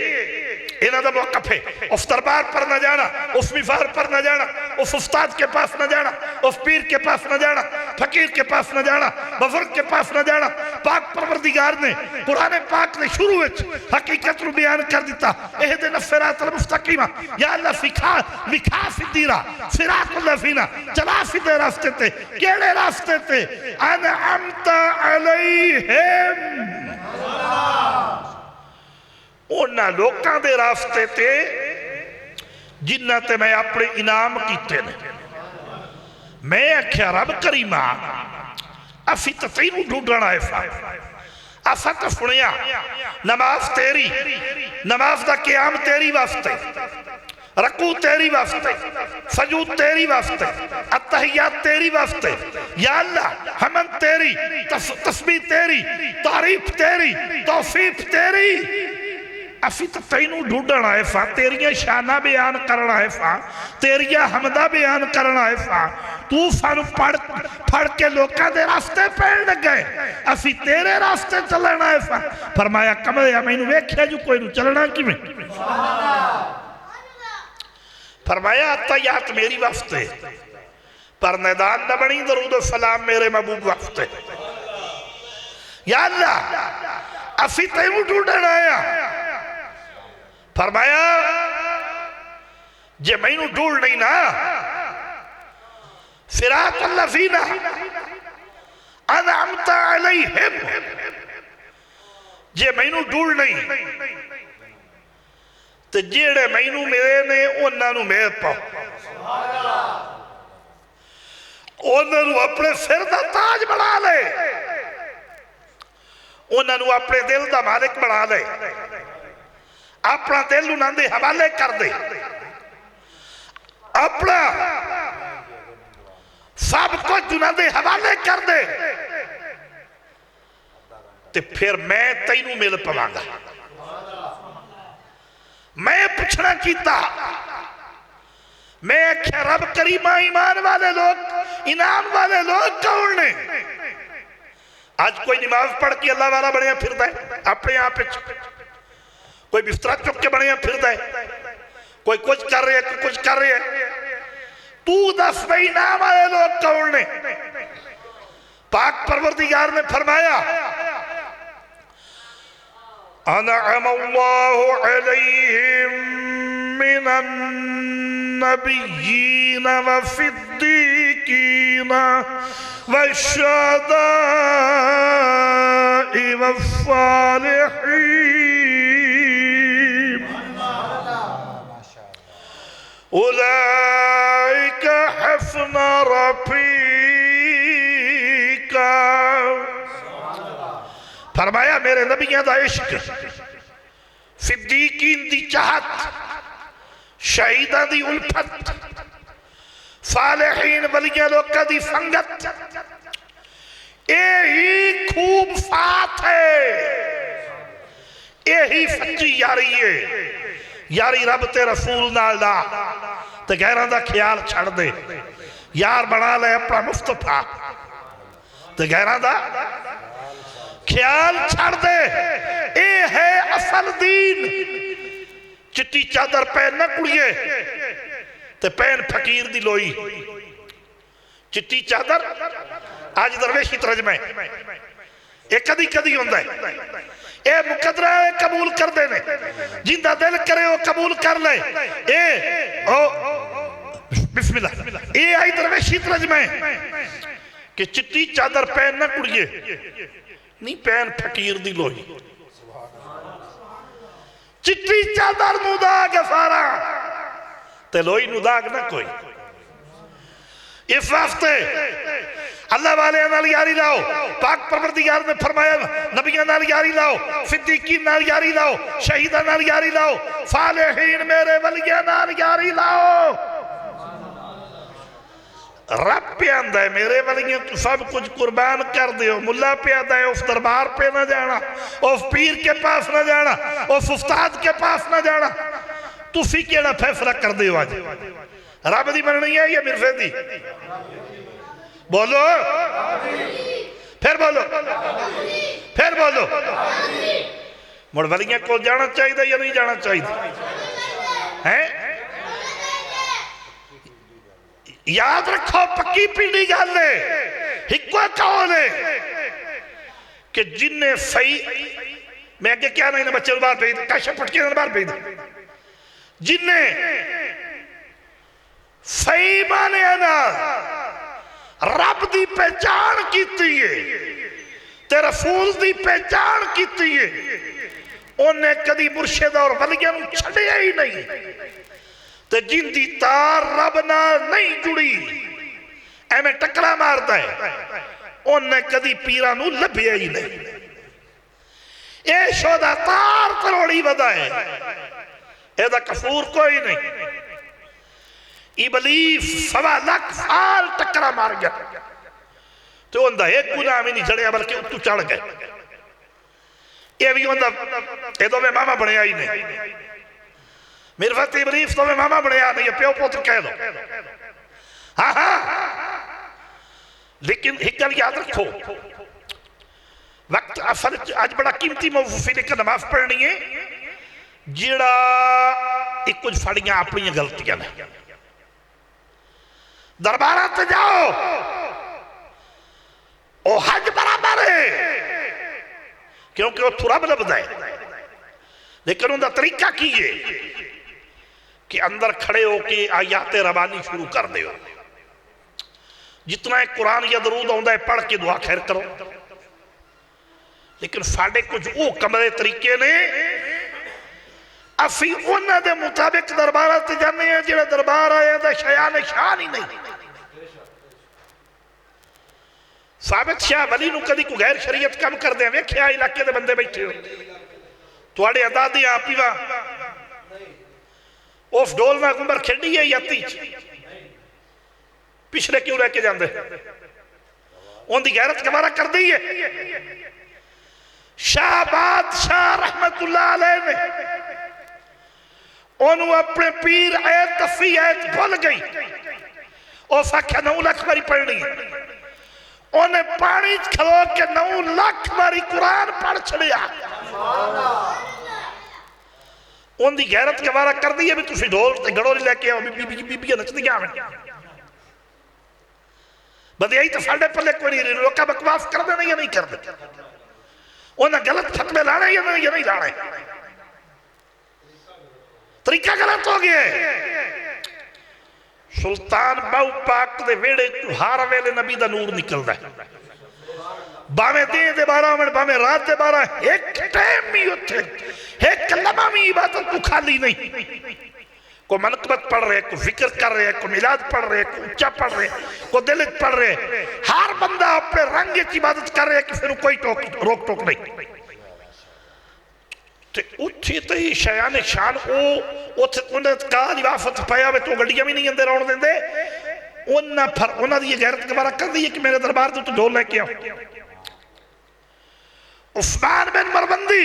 इन्हों का मौकफ है, उस दरबार पर न जाना, उस मिफार पर न जाना, उस उस्ताद के पास न जाना, उस पीर के पास न जाना, फकीर के पास न जाना, बुजुर्ग के पास न जाना। पाक परवरदिगार ने कुरान पाक ने शुरू में हकीकत को बयान कर दिता, एहदिना सिरातल मुस्तकीमा या अल्लाह फिखा लिखा फिदीरा सिरातुल लफीना चला सीधे रास्ते ते, केड़े रास्ते ते अनअमता अलैहिम उन्हां लोकां दे रास्ते ते जिन्हां ते मैं अपने इनाम कीते ने। मैं आख्या रब करीमा असी तो तेनू ढूंढना है, असा तो सुनिया नमाज तेरी, नमाज का क्याम तेरी वास्ते, रकू तेरी वास्ते, सजूद तेरी वास्ते, अत्तहियात तेरी वास्ते, या अल्लाह हमद तेरी, तस्बीह तेरी, तारीफ तेरी, तौसीफ तेरी। असी तो तेनू ढूंढना है फा, तेरिया शाना बयान करना है फा, तेरिया हमदा बयान करना है फा। तू सानू फड़ के लोगों के रास्ते पैन लगे, असी तेरे रास्ते चलना है फा। फरमाया कमलिया मैनू वेख्या जो कोई चलना किवें? फरमाया अत्तहियात मेरी वास्ते, पर मैदान न बनी दरूद सलाम मेरे महबूब वास्ते। या अल्लाह असी तेनू ढूंढना आया। फरमाया जे मैनू ढूंढ नहीं ना सिरातुल लज़ीना अनअमता अलैहिम, जे मैनू ढूंढ नहीं तो जेड़े मैनू मिले ने उन्होंने मेल पाओ, उन्होंने अपने सिर का ताज बना ले, उन्होंने अपने दिल का मालिक बना ले, अपना दिल उन्होंने हवाले कर दे, अपना सब कुछ उन्होंने हवाले कर दे, ते फिर मैं तैनू मिल पवांगा। मैं पूछना कीता, मैं आख्या रब करीमा ईमान वाले लोग, इनाम वाले लोग कौन ने? आज कोई नमाज पढ़ के अल्लाह वाला बनया फिरदा है अपने आप, कोई बिस्तरा चुक के बनया फिरदा है, कोई कुछ कर रहे है, कोई कुछ कर रहे है। तू दस भाई इनाम वाले लोग कौन ने? पाक परवरदिगार ने फरमाया अनअमल्लाहु अलैहिम मिनन नबिय्यीन व सिद्दीकीन व शुहदाई व सालिहीन उलाइका हस्न रफीका। फरमाया मेरे नबियां दा इश्क, सिद्दीकीन दी चाहत, शहीदां दी उल्फत, सालिहीन वलियां लोकां दी संगत, यही खूब साथ है, यही सच्ची यारी है। यारी रब ते रसूल नाल दा ते गैरां दा ख्याल छड़ दे, यार बना ले अपना मुस्तफा ते गैरां दा ख्याल छड़ दे। ये है असल दीन। चिट्टी चादर पहन ना कुड़िए ते पहन फकीर दी लोई। चिट्टी चादर आज दरवेशी तरजमा है, ये कदी कदी होंदा है, ये मुकदरा कबूल कर देने, जिंदा दिल करे वो कबूल कर ले। ए ओ बिस्मिल्लाह, ये आई दरवेशी तरजमा है कि चिट्टी चादर पहन ना कुड़िए, नहीं पहन फकीर दी लोई। चिट्टी चादर नू दाग सारा ते लोई नू दाग ना कोई। इस वास्ते अल्लाह वाले नाल यारी लाओ। पाक परवरदिगार ने फरमाया नबियां नाल यारी लाओ, सिद्दीकीन नाल यारी लाओ, शहीदां नाल यारी लाओ, सालिहीन मेरे वलियां नाल यारी लाओ। रब पे आंदा है मेरे वलियां तू सब कुछ कुर्बान कर दियो। मुल्ला पे आंदा है उस दरबार पे ना जाना, उस पीर के पास ना जाना, उस उस्ताद के पास ना जाना। तुसी केड़ा फैसला कर दियो? आज रब दी मननी है या मिर्फे दी? बोलो फिर, बोलो फिर, बोलो। मुड़ वलियां को जाना चाहिए या नहीं जाना चाहिए? हैं याद रखो, पक्की पीढ़ी गल है, हिको कौन है कि जिन्हें सही, मैं अगे क्या नहीं बच्चे बाहर भेज दे, कैसे पटके बाहर भेज दे, जिन्हें सही माने ना रब की पहचान की ते रसूल की पहचान की, उन्हें कदी मुर्शिद और वलियां नूं छड्डिया ही नहीं। ते जिंदी तार रब नाल नहीं जुड़ी एवें टकरा मारता है, उन्हें कदी पीरां नूं लभ्या ही नहीं। ये शोदा तार करोड़ी वदा है, एदा कसूर कोई नहीं। इबलीस 1.25 लाख साल टकरा मार गया तो उनका एक गुनाह भी नहीं चढ़िया, बल्कि उत्तू चढ़ गए। ये भी उनका दो मामा बनया ही नहीं। मेरे वास्ते इबलीस तो मामा बनया नहीं, प्यो पुत्र कह दो। हाँ हाँ, लेकिन एक गल याद रखो, वक्त असल अज बड़ा कीमती मौजू सी, लेकिन नमाज पढ़नी है जेड़ा एक कुछ फड़ियां अपनी गलतियां ने। दरबार से जाओ, ओ हज बराबर है, क्योंकि उथों रब लभदा है। लेकिन उनका तरीका की है कि अंदर खड़े होके आयाते रबानी शुरू कर दो। जितना एक कुरान या दरूद आता है पढ़ के दुआ खैर करो। लेकिन साढ़े कुछ वो कमरे तरीके ने असी उन्होंने मुताबिक दरबार से जाने हैं जो दरबार आया तो शया निशान ही नहीं। साबित शाह वली नूं कदी कोई गैर शरीयत काम करदे वेख्या इलाके दे बंदे बैठे हो तुहाडे अदादियां पीवा उस डोल नाल उमर खेडी है याती पिछले क्यों लेके जाते उनकी गैरत गवारा कर दी है। शाहबाद शाह रहमतुल्लाह अलैह ने उन्होंने अपने पीर आयत दसी आयत भूल गई उस आख्या 9 लाख बारी पढ़नी है उन्हें पानी खलो के 9 लाख बारी कुरान पढ़ छड़िया उनकी गैरत गवारा कर दी है भी तुम ढोल गड़ोली लैके आओ बीबियां नचदियां बदयाई तो साढ़े पल्ले कोई नहीं लोग बकवास करते नहीं या नहीं करते उन्हें गलत फतवे लाने या नहीं लाने तरीका गलत हो गया। सुल्तान बाऊ पाक दे वेड़े हर वेले नबी दा नूर निकलदा है भावें दिन दे 12 मिनट भावें रात दे 12 एक टाइम ही उत्थे एक लम्हा भी इबादत को खाली नहीं को मनकबत पढ़ रहे को फिक्र कर रहे को मिलाद पढ़ रहे को ऊंचा पढ़ रहे को दिल पढ़ रहे हर बंदा अपने रंग की इबादत कर रहे कि फिर कोई रोक टोक नहीं उठे तो ही शयान शान का लिवाफत पाया वे तो गड्डियां भी नहीं अंदर आने देंगे उन्होंने गैरत गवारा कर दी है कि मेरे दरबार तो ढोल लेके आओ। उस्मान बिन मरबंदी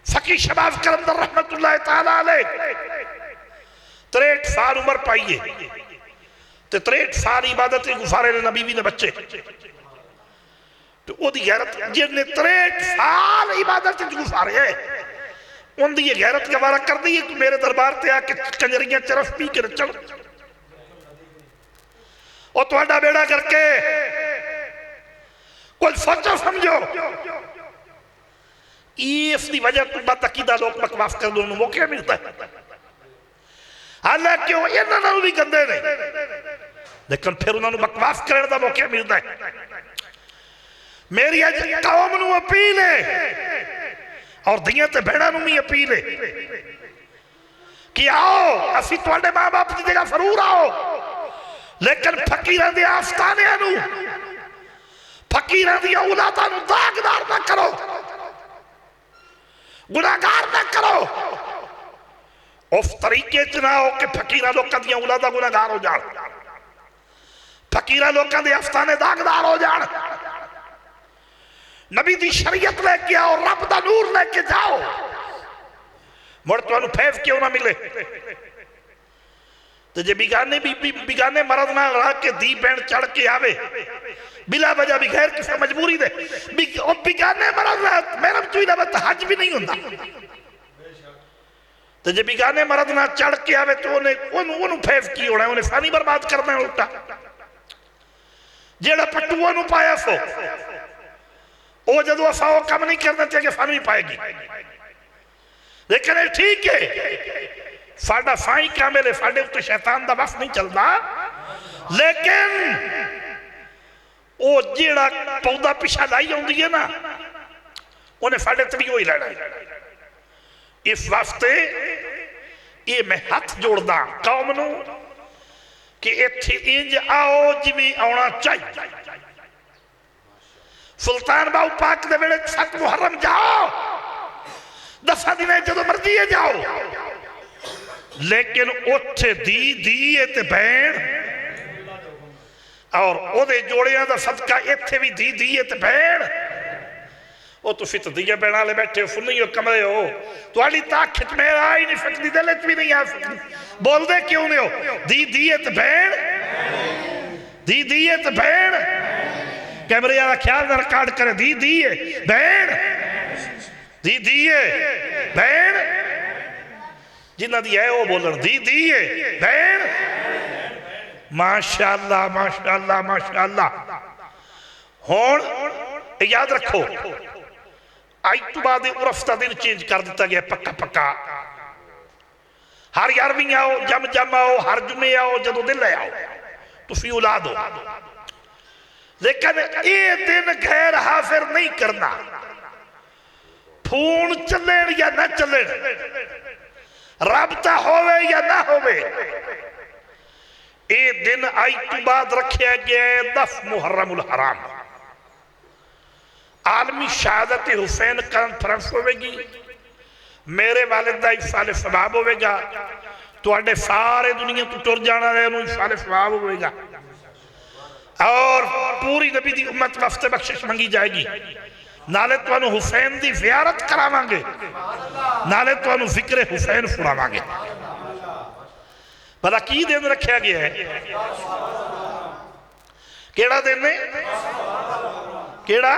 फकी शबाब कलंदर रहमतुल्लाह तआला अलैह 63 साल उम्र पाई है ते 63 साल इबादत गुफारे ने नबी भी ने बच्चे तो ओदी गैरत जिन्ने 63 साल इबादत गुफारे है उनकी ये गैरत गवारा कर दी है कि मेरे दरबार से आके कंजरियां चरफ पी के नचण और तुहाडा बेड़ा करके कोई सोचो समझो इसकी वजह तो बात अकीदा लोग बकवास कर दो मौके मिलता है हालांकि वो इन्होंने भी गंदे ने लेकिन फिर उन्होंने बकवास करने का मौका मिलता है। मेरी अज कौम नूं अपील है और दियां ते भैणां नूं भी अपील है कि आओ असीं तुहाडे मां बाप की जगह जरूर आओ लेकिन फकीरां दे आस्तानियां नूं फकीरां दी औलादां नूं दागदार ना करो गुनाहगार ना करो उस तरीके च ना हो कि फकीर लोगों दी औलादा गुनाहगार हो जान फकीर लोगों के आस्थाने दागदार हो जान। नबी दी शरीयत लेके आओ रब दा नूर लेके जाओ मुड़ तुहानू फैज क्यों ना मिले तो जे बिगाने बिगाने मरद ना रह के दी भैन चढ़ के आवे बिला वजह भी गैर किसी मजबूरी दे बिगाने मरद ना मेरा चुई ना हज भी नहीं होता तो जे बिगाने मरद ना चढ़ के आवे तो उन्हें फैज की होना उन्हें फानी बर्बाद करना उल्टा जेड़ा पट्टू उन्हें पाया सो वो जदों असा वो कम नहीं करना चाहिए फानी पाएगी लेकिन ठीक है साडा साई कामिल है साडे उत्ते शैतान दा वस नहीं चलता लेकिन वो जेड़ा पौधा पिछा लाई आउंदी है ना उन्हें साडे ते भी होई लेना। इस वास्ते ये मैं हाथ जोड़दा कौम नूं कि इत्थे इंज आओ जिवें आउणा चाहिए। सुल्तान बाऊ पाक दे वेले 7 मुहर्रम जाओ 10 दिन जो मर्जी है जाओ लेकिन उत्थे दी ते भैन और ओदे जोड़ियां दा सदका इत्थे भी दी ते भैन वो तुसीं तो दिया भैन वाले बैठे हो फुन्नी हो कमरे हो तुहाडी तां खिच मेरा आ ही नहीं सकदी दिल च भी नहीं आ सकदी बोलदे क्यों नहीं हो दी ते भैन दी ते भैन कैमरे वाला ख्याल ना रिकॉर्ड करे दी भैन भैन जिन्हां दी है वो बोलन दी भैन माशाअल्लाह माशाअल्लाह माशाअल्लाह। हुण याद रखो अज तो बाद उर्फ का दिन चेंज कर दिता गया पक्का पक्का हर 11वीं आओ जम आओ हर जुमे आओ जदों दिल आओ तुसी औलाद हो, लेकिन ये दिन गैर हाजिर नहीं करना। फोन चलन या ना चलन, राबता होवे या ना होवे, ये दिन आज तो बाद रखा गया है 10 मुहर्रमुल हराम। आलमी शहादत हुसैन कॉन्फ्रेंस होगी, मेरे वालिद का इसाले सवाब होगा, तुहाडे सारे दुनिया तो टुर जाना है इसाले सवाब होगा, और पूरी नबी की उम्मत वास्ते बख्शिश मंगी जाएगी। नाले तुहानू हुसैन की ज़ियारत करावांगे, नाले तुहानू जिक्र हुसैन सुनावांगे। भला की दिन रखा गया है? केड़ा दिन है? केड़ा?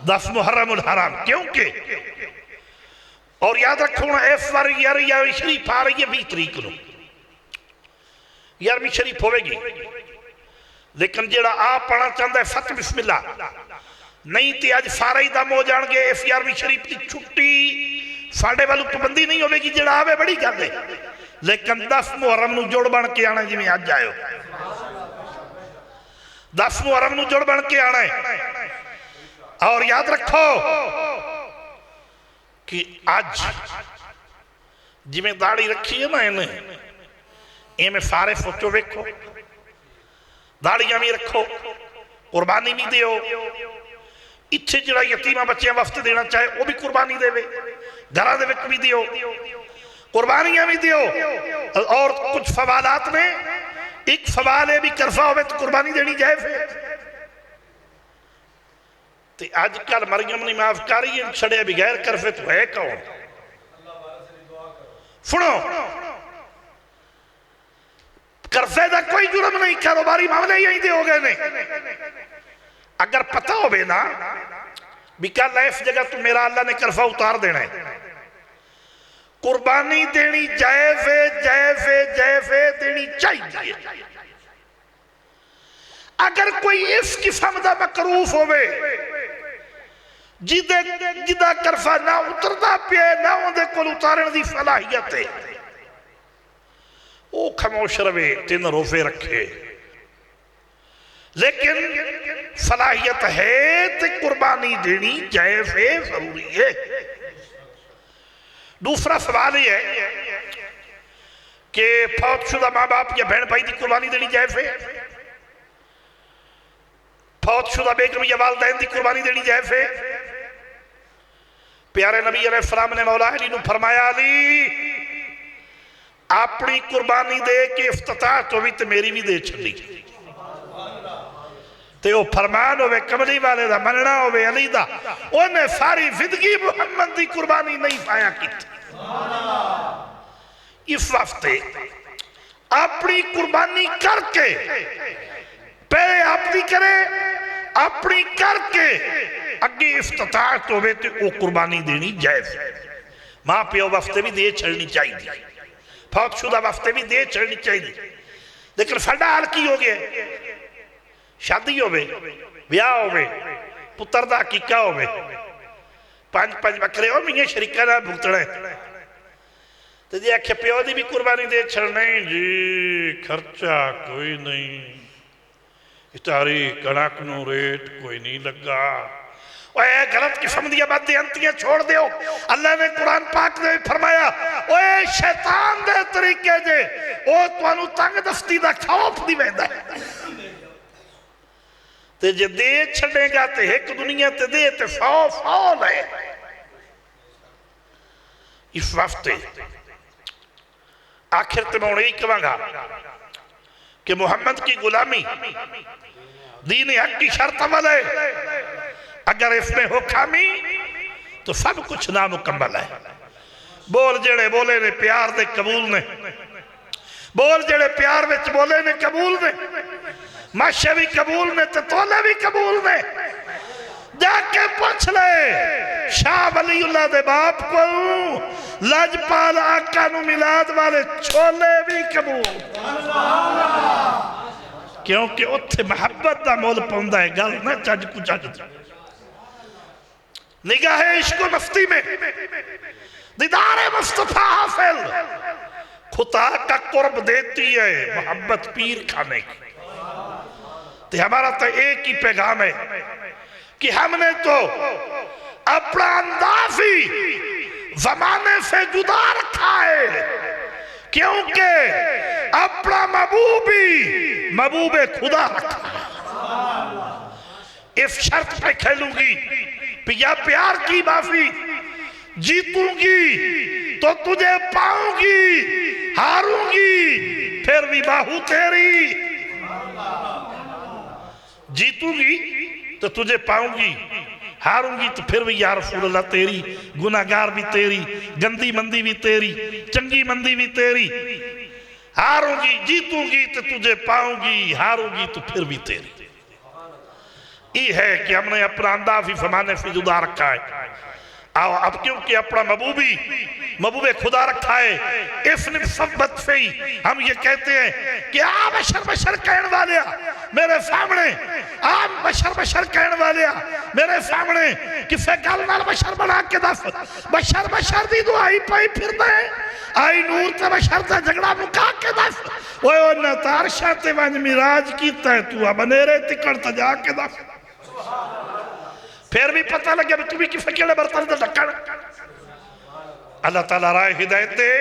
10 मुहर्रमुल हराम। क्योंकि और याद रखो ना, इस बार 11वीं शरीफ आ रही है 20 तारीख को, 11वीं शरीफ होगी, लेकिन जेड़ा आप पढ़ना चाहता है फत बिस्मिल्ला, नहीं तो अज सारे ही दम हो जाएंगे। इस 11वीं शरीफ की छुट्टी साढ़े वालों पाबंदी नहीं होगी, जेड़ा आवे बड़ी गल है, लेकिन 10 मुहर्रम नूं जुड़ बन के आना, जिवें अज आयो 10 मुहर्रम नूं जुड़ बन के आना है। और याद रखो कि अज जिवें दाढ़ी रखी है ना इन्हें, इवें सारे सोचो, वेखो दाड़ियां भी रखो, कुर्बानी भी दियो, इत्थे जिहड़ा यतीमा बच्चियां वास्ते देना चाहे वह भी कुर्बानी देवे, घरां दे विच भी दियो, कुर्बानियां भी दियो। और कुछ सवालात ने, एक सवाल है भी करफा हो तो कुर्बानी देनी जाए फिर ते अजकल मरियम ने माफ करी छड़े बगैर करफे तो है कौन? सुनो, करफे का कोई जुर्म नहीं, कारोबारी मामले ही दे हो गए ने। अगर पता हो ना भी कल इस जगह तो मेरा अल्लाह ने करफा उतार देना है, कुर्बानी देनी जायज़ जायज़ देनी चाहिए। अगर कोई इस किस्म का मकरूफ होवे जिदा करफा ना उतरता पे ना उहदे कोल उतारन की सलाहियत है, वो खामोश रवे, 3 रोजे रखे, लेकिन सलाहियत है तो कुर्बानी देनी जायज़ है, जरूरी है। दूसरा सवाल यह है कि फौतशुदा माँ बाप या बहन भाई की कुर्बानी देनी जायज़ है, फौतशुदा बेगम या वालिदैन की कुर्बानी देनी जायज़ है। प्यारे नबी अलैहिस्सलाम ने मौला अली नूं फरमाया, अली अपनी कुर्बानी दे के इफ्तिताह तो भी तो मेरी भी दे छड़ी, ते वो फरमान होवे कमली वाले दा, मनना होवे अली दा, उन्हें सारी जिंदगी मुहम्मद की कुर्बानी नहीं पाया की। इस वास्ते अपनी कुर्बानी करके पहले अपनी करे, अपनी करके अगे इफ्तिताहत होवे ते वो कुर्बानी देनी जायज़ है। माँ प्यो वास्ते भी दे छड़नी चाहिए, फौतशुदा वास्ते भी दे छड़नी चाहिए। लेकिन साडा हाल की हो गया, शादी होवे, ब्याह होवे, पुत्र दा हकीका होवे, 5-5 बकरे हो मियां शरीका दा भुगतना है, तो जी आखे प्यो की भी कुर्बानी दे छड़ने जी, खर्चा कोई नहीं, इतारी कणक नूं रेट कोई नहीं लगा। ओए गलत किस्म दी बातें अंतियां छोड़ दियो। अल्लाह ने कुरान पाक में फरमाया, ओए शैतान दे तरीके जे ओ तुहानू तंग दस्ती दा खौफ दी वैंदा है, ते जे दे छड़ेगा ते एक दुनिया ते दे ते 100 है। इस वास्ते आखिर ते मैं यही कहूंगा कि मुहम्मद की गुलामी दीन हक की शर्त अमल है, अगर इसमें हो खामी तो सब कुछ नामुकम्मल है। बोल जेड़े बोले ने प्यार दे कबूल ने, बोल जेड़े प्यार विच बोले ने कबूल ने, माशे भी कबूल ने ते तोले भी कबूल ने। जाके पूछ ले शाह वलीउल्लाह दे बाप को, लजपाल आका नू मिलाद वाले छोले भी कबूल, क्योंकि उत्थे महब्बत दा मुल पाउंदा है। गल ना चज को चज निगाहे इश्क मस्ती में दीदारे मुस्तफा हासिल, खुदा का कुर्ब देती है मोहब्बत पीर खाने की। तो हमारा तो एक ही पैगाम है कि हमने तो अपना अंदाज ही जमाने से जुदा रखा है, क्योंकि अपना महबूबे खुदा रखा है। इस शर्त पे खेलूंगी या प्यार की माफी, जीतूंगी तो तुझे पाऊंगी, हारूंगी फिर भी बाहू तेरी। जीतूंगी तो तुझे पाऊंगी, हारूंगी तो फिर भी या रसूल अल्लाह तेरी। गुनाहगार भी तेरी, गंदी मंदी भी तेरी, चंगी मंदी भी तेरी। हारूंगी, जीतूंगी तो तुझे पाऊंगी, हारूंगी तो फिर भी तेरी। ये है कि हमने अपना अंदाज ही जमाने से जुदा रखा है। अब क्योंकि अपना महबूबे खुदा रखा है, इस निस्बत से ही हम ये कहते हैं कि आ बशर कहने वाले मेरे सामने, आ बशर कहने वाले मेरे सामने किसे गल नाल बशर बना के दस। बशर दी दुआई पाई फिरदा है, आई नूर ते बशर दा झगड़ा मुका के दस। ओए ओ नतारशा ते वंज मिराज कीता है, तू बनेरे तिकड़ ते जाके दस। फिर भी पता लगे तू भी किसे केड़े बर्तन दा ढक्कन। अल्लाह ताला राह हिदायत दे,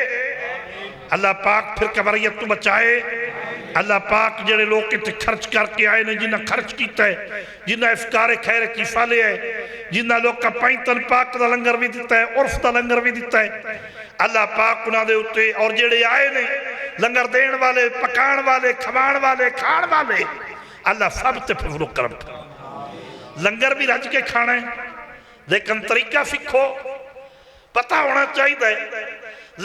अल्लाह पाक फिर कबरियत तू बचाए। अल्लाह पाक जेड़े लोग इत्थे खर्च करके आए ने, जिन्हें खर्च किया है, जिन्हें इफ्तारे खैर कीफा लिया है, जिन्हें लोग का पैंतन पाक का लंगर भी दिता है, उर्फ का लंगर भी दिता है, अल्लाह पाक उन्होंने उत्ते और जेड़े आए ने लंगर देने वाले, पकाने वाले, खवाण वाले, खाण वाले, अल्लाह सब ते फजलो करम। लंगर भी रज के खाना है, लेकिन तरीका सीखो। पता होना चाहिए